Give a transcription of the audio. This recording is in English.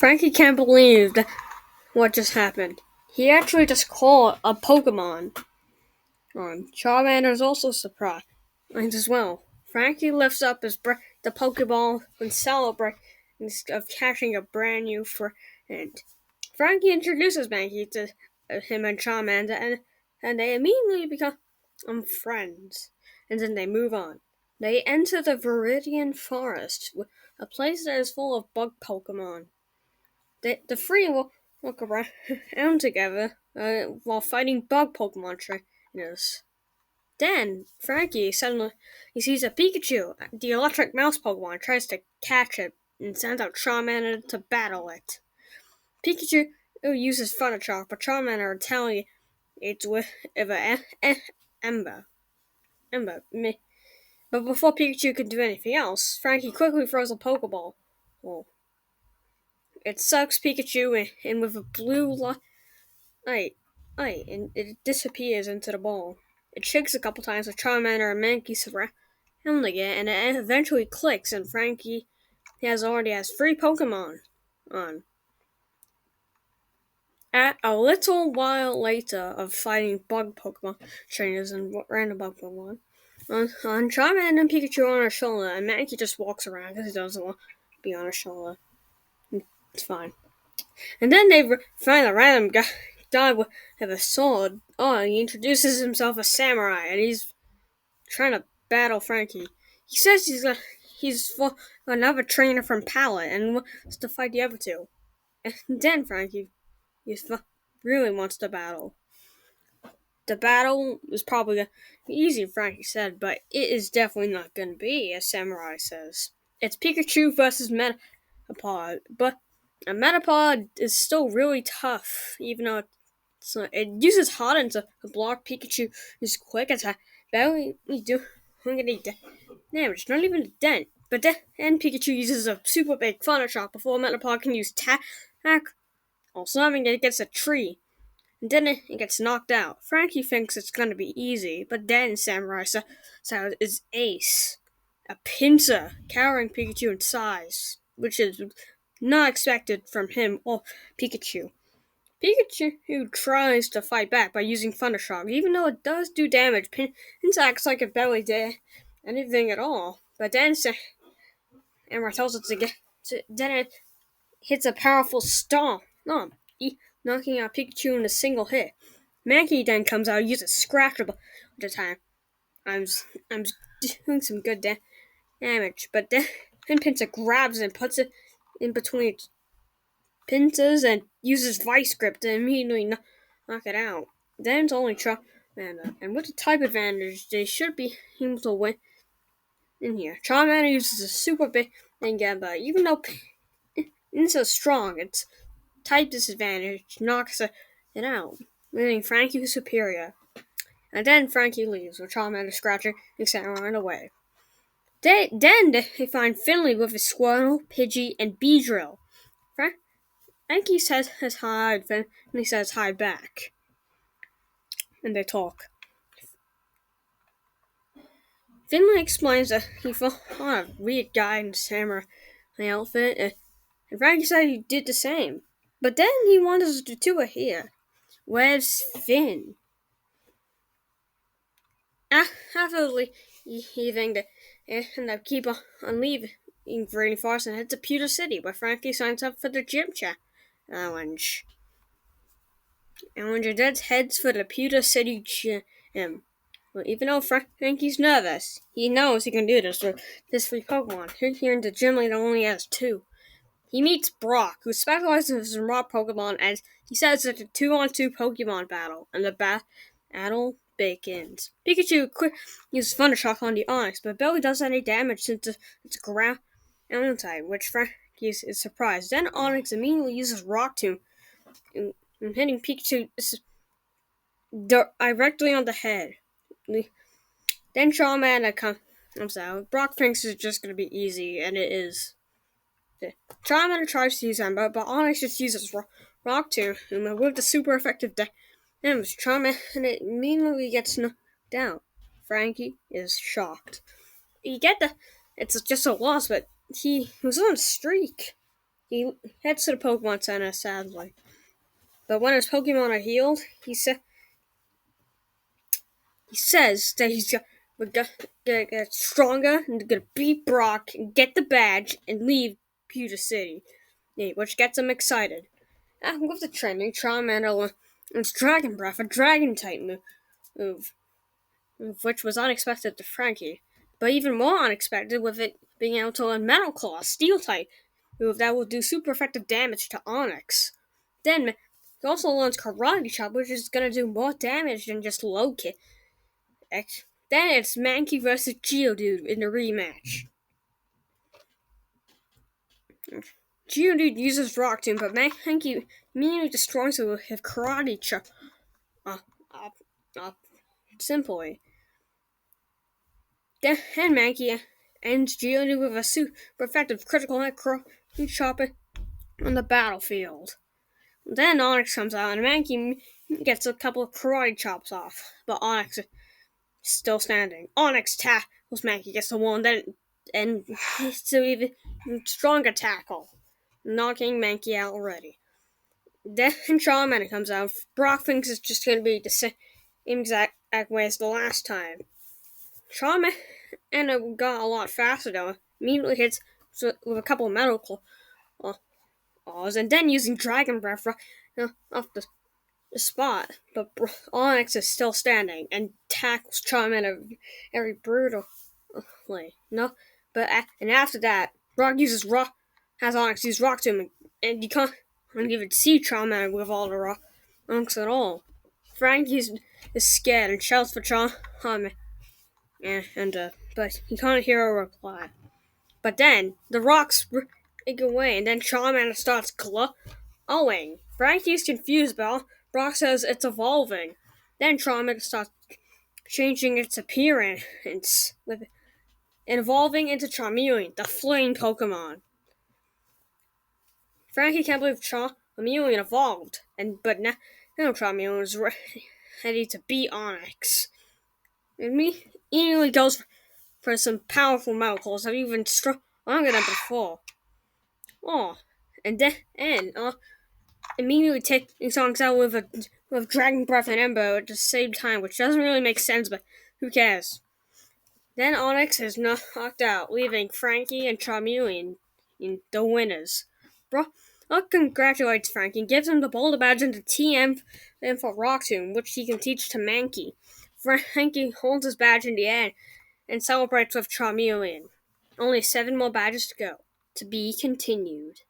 Frankie can't believe what just happened. He actually just caught a Pokemon. Charmander's also surprised as well. Frankie lifts up the Pokeball and celebrates of catching a brand new friend. Frankie introduces Frankie to him and Charmander, and they immediately become friends. And then they move on. They enter the Viridian Forest, a place that is full of bug Pokemon. The three will walk around together while fighting bug Pokemon trainers. Then Frankie suddenly he sees a Pikachu, the electric mouse Pokemon, tries to catch it and sends out Charmander to battle it. Pikachu uses Thunder Shock, but Charmander retaliates with Ember. But before Pikachu can do anything else, Frankie quickly throws a Pokeball. Well, it sucks Pikachu in with a blue light, and it disappears into the ball. It shakes a couple times with Charmander and Mankey surrounding it, and it eventually clicks, and Frankie already has 3 Pokemon on. At a little while later of fighting bug Pokemon trainers and random bug Pokemon, on Charmander and Pikachu on her shoulder, and Mankey just walks around because he doesn't want to be on her shoulder. It's fine. And then they find a random guy with a sword. He introduces himself as Samurai, and he's trying to battle Frankie. He says he's for another trainer from Pallet and wants to fight the other two. And then Frankie really wants to battle. The battle is probably going to be easy, Frankie said, but it is definitely not going to be, as Samurai says. It's Pikachu versus Metapod, but a Metapod is still really tough, even though it uses Harden to block Pikachu's quick attack, barely doing any damage, not even a dent. But then Pikachu uses a super big Thunder Shock before Metapod can use Tack, or slamming it against a tree. And then it gets knocked out. Frankie thinks it's going to be easy, but then Samurai says is Ace, a pincer, cowering Pikachu in size, which is not expected from him or Pikachu. Pikachu tries to fight back by using Thunder Shock, even though it does do damage. Pincer acts like it barely did anything at all. But then Samurai tells it then it hits a powerful stomp, knocking out Pikachu in a single hit. Mankey then comes out and uses Scratch a bunch of time. I'm doing some good damage, but then Pinsir grabs it and puts it in between Pinsir's and uses Vice Grip to immediately knock it out. Then it's only Charmander, and with the type advantage, they should be able to win in here. Charmander uses a super big thing, but even though Pinsir's strong, its type disadvantage knocks it out, meaning Frankie was superior. And then Frankie leaves, with Charmander scratching and Samurai away. Then they find Finley with his Squirtle, Pidgey, and Beedrill. Frankie says hi, and Finley says hi back. And they talk. Finley explains that he felt a weird guy in the samurai outfit, and Frankie said he did the same. But then he wonders the two are here. Where's Finn? After leaving, they keep on leaving Viridian Forest and head to Pewter City, where Frankie signs up for the gym challenge. And when your dad heads for the Pewter City gym, well, even though Frankie's nervous, he knows he can do this with this 3 Pokemon. Here in the gym leader only has 2. He meets Brock, who specializes in rock Pokemon, as he says it's a 2-on-2 Pokemon battle, and the battle begins. Pikachu uses Thunder Shock on the Onix, but barely does any damage since it's a ground type, which Frankie is surprised. Then Onix immediately uses Rock Tomb, hitting Pikachu directly on the head. Then Charmander comes out. Brock thinks it's just going to be easy, and it is. Charmander tries to use Ember, but Onix just uses Rock Tomb with the super effective damage. Charmander immediately gets knocked down. Frankie is shocked. It's just a loss, but he was on a streak. he heads to the Pokemon Center sadly. But when his Pokemon are healed, he says that gonna get stronger and gonna beat Brock and get the badge and leave Pewter City, which gets him excited. With the training, Charmander learns Dragon Breath, a Dragon type move, which was unexpected to Frankie, but even more unexpected with it being able to learn Metal Claw, a Steel type move that will do super effective damage to Onyx. Then he also learns Karate Chop, which is gonna do more damage than just low kick. Then it's Mankey versus Geodude in the rematch. Geodude uses Rock Tomb, but Mankey immediately destroys it with Karate Chop. Simply. Then Mankey ends Geodude with a super effective critical hit Karate Chop on the battlefield. Then Onyx comes out and Mankey gets a couple of Karate Chops off, but Onyx is still standing. Onyx tackles Mankey, gets the one, and so even stronger tackle, knocking Mankey out already. Then Charmander comes out. Brock thinks it's just going to be the same exact way as the last time. Charmander got a lot faster though. Immediately hits with a couple of metal claws, and then using Dragon Breath off the spot. But Onyx is still standing and tackles Charmander very brutally. And after that, Brock has Onyx use Rock Tomb, and you can't even see Charmander with all the rocks at all. Frankie is scared and shouts for Charmander, but he can't hear a reply. But then the rocks break away, and then Charmander starts glowing. Frankie's confused, but Brock says it's evolving. Then Charmander starts changing its appearance and evolving into Charmeleon, the flame Pokemon. Frankie can't believe Charmeleon evolved, but now Charmeleon is ready to beat Onyx. And me immediately goes for some powerful metal claws that are even stronger than before. And then immediately takes Onyx out with Dragon Breath and Ember at the same time, which doesn't really make sense, but who cares? Then Onyx is knocked out, leaving Frankie and Charmeleon in the winners. Brock congratulates Frankie and gives him the Boulder Badge and the TM for Rock Tomb, which he can teach to Mankey. Frankie holds his badge in the air and celebrates with Charmeleon. Only 7 more badges to go. To be continued.